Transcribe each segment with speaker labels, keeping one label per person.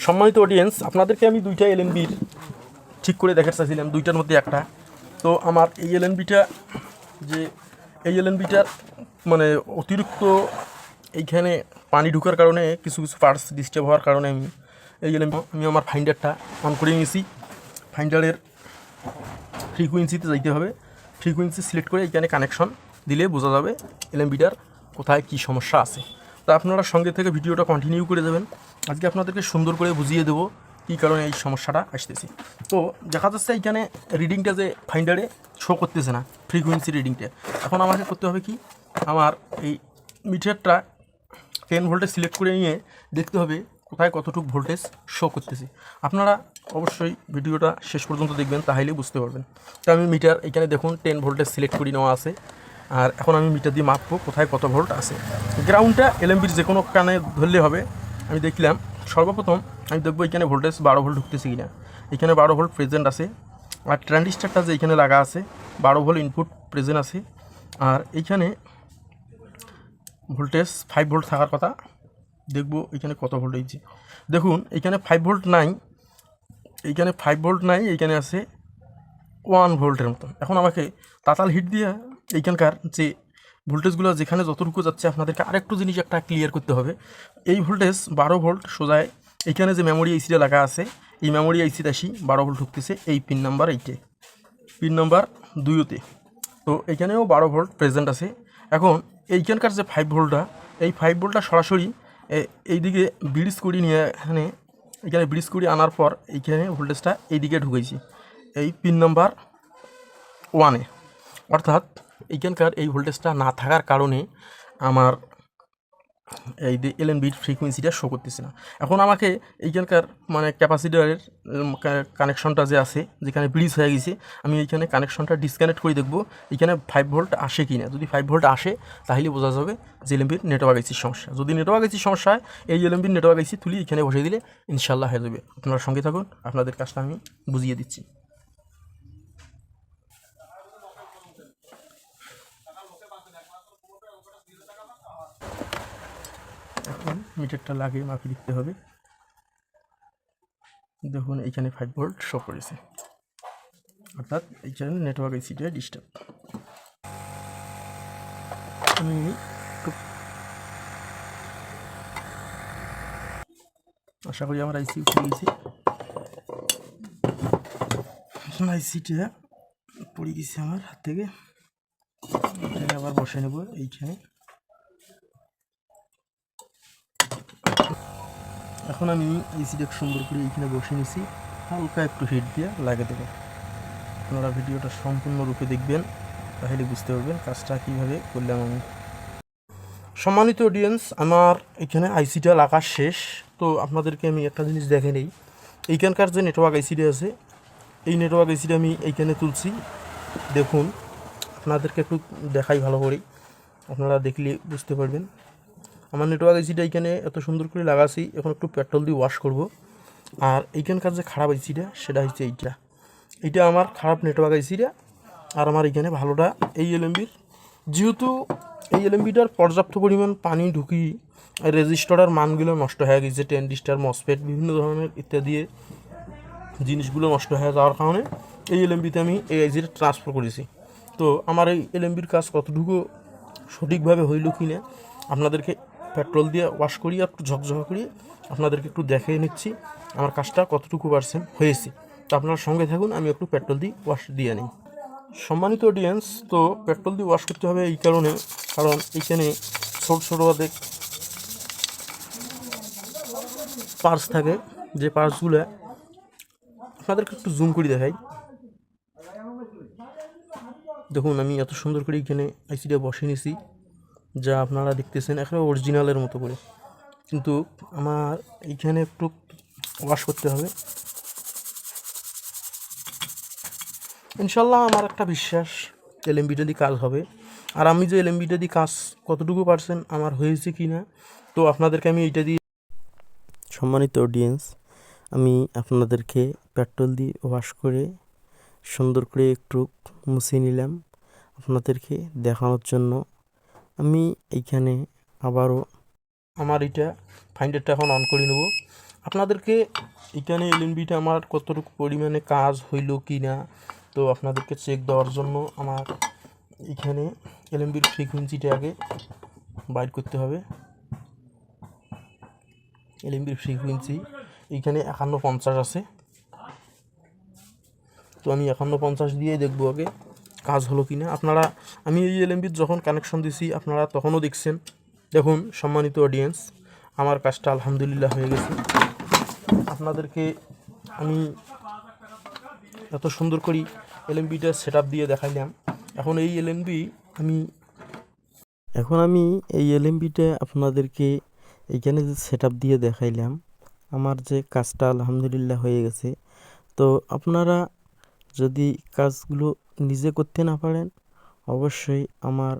Speaker 1: সম্মানিত অডিয়েন্স, আপনাদেরকে আমি দুইটা এলএনবির ঠিক করে দেখাতে চাইছিলাম, দুইটার মধ্যে একটা। তো আমার এই এলএনবিটা যে এই এলএনবিটার মানে অতিরিক্ত এইখানে পানি ঢোকার কারণে কিছু কিছু পার্টস ডিস্টার্ব হওয়ার কারণে আমি আমার ফাইন্ডারটা অন করে নিয়েছি। ফাইন্ডারের ফ্রিকুয়েন্সিতে যাইতে হবে, ফ্রিকুয়েন্সি সিলেক্ট করে এইখানে কানেকশন দিলে বোঝা যাবে এলএনবিটার কোথায় কী সমস্যা আছে। তো আপনারা সঙ্গে থেকে ভিডিওটা কন্টিনিউ করে দেবেন। আজকে আপনাদেরকে সুন্দর করে বুঝিয়ে দেবো কী কারণে এই সমস্যাটা আসতেছে। তো দেখা যাচ্ছে এইখানে রিডিংটা যে ফাইন্ডারে শো করতেছে না, ফ্রিকুয়েন্সি রিডিংটা। এখন আমাকে করতে হবে কি, আমার এই মিটারটা 10 ভোল্টে সিলেক্ট করে নিয়ে দেখতে হবে কোথায় কতটুকু ভোল্টেজ শো করতেছে। আপনারা অবশ্যই ভিডিওটা শেষ পর্যন্ত দেখবেন, তাহলেই বুঝতে পারবেন। তো আমি মিটার এখানে দেখুন 10 ভোল্টেজ সিলেক্ট করে নেওয়া আছে। আর এখন আমি মিটার দিয়ে মাপবো কোথায় কত ভোল্ট আছে। গ্রাউন্ডটা এলএমবির যে কোনো কানে ধরলে হবে। আমি দেখলাম সর্বপ্রথম আমি দেখবো এখানে ভোল্টেজ 12 ভোল্ট ঢুকতেছে কিনা। এখানে 12 ভোল্ট প্রেজেন্ট আছে। আর ট্রানজিস্টারটা যে এখানে লাগা আছে 12 ভোল্ট ইনপুট প্রেজেন্ট আছে। আর এইখানে ভোল্টেজ 5 ভোল্ট থাকার কথা। দেখব এখানে কত ভোল্ট হয়েছে। দেখুন এখানে 5 ভোল্ট নাই, এইখানে 5 ভোল্ট নাই, এইখানে আছে 1 ভোল্টের মতো। এখন আমাকে তাতাল হিট দিয়ে এইখানকার যে ভোল্টেজগুলো যেখানে যতটুকু যাচ্ছে আপনাদেরকে আরেকটু জিনিস একটা ক্লিয়ার করতে হবে। এই ভোল্টেজ 12 ভোল্ট সোজায় এইখানে যে মেমোরি আইসিটা লাগা আছে, এই মেমোরি আইসিতে আসি 12 ভোল্ট ঢুকতেছে এই পিন নাম্বার 8-এ, পিন নাম্বার 2-তে। তো এইখানেও 12 ভোল্ট প্রেজেন্ট আছে। এখন এইখানকার যে 5 ভোল্টটা, এই 5 ভোল্টটা সরাসরি এইদিকে ব্রিজ করি নিয়ে এখানে ব্রিজ করি আনার পর এইখানে ভোল্টেজটা এইদিকে ঢুকেছি এই পিন নাম্বার 1-এ। অর্থাৎ এইখানকার এই ভোল্টেজটা না থাকার কারণে আমার এই এলএনবির ফ্রিকুয়েন্সিটা শো করতেছে না। এখন আমাকে এইখানকার মানে ক্যাপাসিটারের কানেকশনটা যে আছে, যেখানে ব্রিজ হয়ে গেছে, আমি এইখানে কানেকশনটা ডিসকানেক্ট করে দেখব এখানে 5 ভোল্ট আসে কি না। যদি 5 ভোল্ট আসে তাহলে বোঝা যাবে যে এলএনবির নেটওয়ার্ক আইসির সমস্যা। যদি নেটওয়ার্ক আইসির সমস্যা হয়, এই এলএনবির নেটওয়ার্ক আইসি তুলি এখানে বসে দিলে ইনশাল্লাহ হয়ে যাবে। আপনারা সঙ্গে থাকুন, আপনাদের কাজটা আমি বুঝিয়ে দিচ্ছি। এখন মিটারটা লাগিয়ে মাপি দিতে হবে। দেখুন এইখানে 5 ভোল্ট শো করেছে, অর্থাৎ এইখানে নেটওয়ার্ক আইসিটা ডিস্টার্ব। আমি আশা করি আমার আইসি উঠে গেছে। আইসিটা পড়ে গেছে আমার হাত থেকে, এখানে আবার বসে নেব এইখানে। এখন আমি আইসিটা সুন্দর করে এইখানে বসে নিছি, হালকা একটু হিট দিয়ে লাগিয়ে দেবো। আপনারা ভিডিওটা সম্পূর্ণরূপে দেখবেন, তাহলে বুঝতে পারবেন কাজটা কীভাবে করলাম আমি। সম্মানিত অডিয়েন্স, আমার এখানে আইসিটা লাগা শেষ। তো আপনাদেরকে আমি একটা জিনিস দেখে নেই, এইখানকার যে নেটওয়ার্ক আইসিটা আছে, এই নেটওয়ার্ক আইসিটা আমি এইখানে তুলছি। দেখুন আপনাদেরকে একটু দেখাই ভালো করে, আপনারা দেখলে বুঝতে পারবেন। আমার নেটওয়ার্ক আইসিটা এইখানে এত সুন্দর করে লাগাছি। এখন একটু পেট্রোল দিয়ে ওয়াশ করব। আর এইখানকার যে খারাপ আইসিটা সেটা হচ্ছে এইটা আমার খারাপ নেটওয়ার্ক আইসিটা। আর আমার এইখানে ভালোটা এই এলএমবির, যেহেতু এই এলএমবিটার পর্যাপ্ত পরিমাণ পানি ঢুকি রেজিস্টারের মানগুলো নষ্ট হয়ে গেছে, ট্রানজিস্টার, মসফেট, বিভিন্ন ধরনের ইত্যাদি জিনিসগুলো নষ্ট হয়ে যাওয়ার কারণে এই এলএমবিতে আমি এই আইসিটা ট্রান্সফার করেছি। তো আমার এই এলএমবির কাজ কতটুকু সঠিকভাবে হইল কি না আপনাদেরকে পেট্রোল দিয়ে ওয়াশ করি আর একটু ঝকঝকা করি আপনাদেরকে একটু দেখে নিচ্ছি আমার কাজটা কতটুকু পারসেন্ট হয়েছে। তো আপনার সঙ্গে থাকুন, আমি একটু পেট্রোল দিয়ে ওয়াশ দিয়ে নিই। সম্মানিত অডিয়েন্স, তো পেট্রোল দিয়ে ওয়াশ করতে হবে এই কারণে, কারণ এইখানে ছোটো ছোটো অনেক পার্টস থাকে, যে পার্টসগুলো আপনাদেরকে একটু জুম করে দেখাই। দেখুন আমি এত সুন্দর করে এখানে আইসিটা বসে নিছি, যা আপনারা দেখতেছেন একেবারে অরিজিনালের মতো করে। কিন্তু আমার এইখানে একটু ওয়াশ করতে হবে। ইনশাল্লাহ আমার একটা বিশ্বাস এলএমবিটা দিয়ে কাজ হবে। আর আমি যে এলএমবিটা দিয়ে কাজ কতটুকু পারসেন্ট আমার হয়েছে কি না, তো আপনাদেরকে আমি এইটা দিয়ে। সম্মানিত অডিয়েন্স, আমি আপনাদেরকে পেট্রোল দিয়ে ওয়াশ করে সুন্দর করে একটু মুছে নিলাম আপনাদেরকে দেখানোর জন্য। আমি এইখানে আবারও আমার এটা ফাইন্ডারটা এখন অন করে নেব। আপনাদেরকে এখানে এলএনবিটা আমার কতটুকু পরিমাণে কাজ হইল কি না তো আপনাদেরকে চেক দেওয়ার জন্য আমার এখানে এলএনবির ফ্রিকোয়েন্সিটা আগে বাইর করতে হবে। এলএনবির ফ্রিকোয়েন্সি এইখানে 5150 আছে, তো আমি 5150 দিয়ে দেখবো আগে কাজ হলো কি না। আপনারা আমি এই এলএনবির যখন কানেকশন দিছি আপনারা তখনও দেখছেন। দেখুন সম্মানিত অডিয়েন্স, আমার কাজটা আলহামদুলিল্লাহ হয়ে গেছে। আপনাদেরকে আমি এত সুন্দর করে এলএনবিটা সেট আপ দিয়ে দেখাইলাম। এখন আমি এই এলএনবিটা আপনাদেরকে এইখানে যে সেট আপ দিয়ে দেখাইলাম, আমার যে কাজটা আলহামদুলিল্লাহ হয়ে গেছে। তো আপনারা যদি কাজগুলো নিজে করতে না পারেন অবশ্যই আমার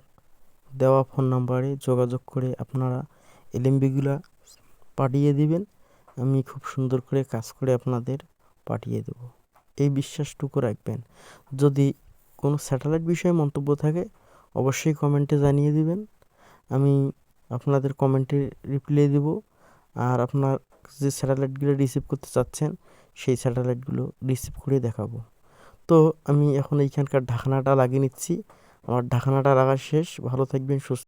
Speaker 1: দেওয়া ফোন নাম্বারে যোগাযোগ করে আপনারা এলএনবিগুলো পাঠিয়ে দিবেন। আমি খুব সুন্দর করে কাজ করে আপনাদের পাঠিয়ে দেব, এই বিশ্বাসটুকু রাখবেন। যদি কোনো স্যাটেলাইট বিষয়ে মন্তব্য থাকে অবশ্যই কমেন্টে জানিয়ে দিবেন, আমি আপনাদের কমেন্টে রিপ্লাই দেব। আর আপনার যে স্যাটেলাইটগুলো রিসিভ করতে চাচ্ছেন সেই স্যাটেলাইটগুলো রিসিভ করে দেখাবো। তো আমি এখন এইখানকার ঢাকনাটা লাগিয়ে নিচ্ছি। আমার ঢাকনাটা লাগা শেষ। ভালো থাকবেন, সুস্থ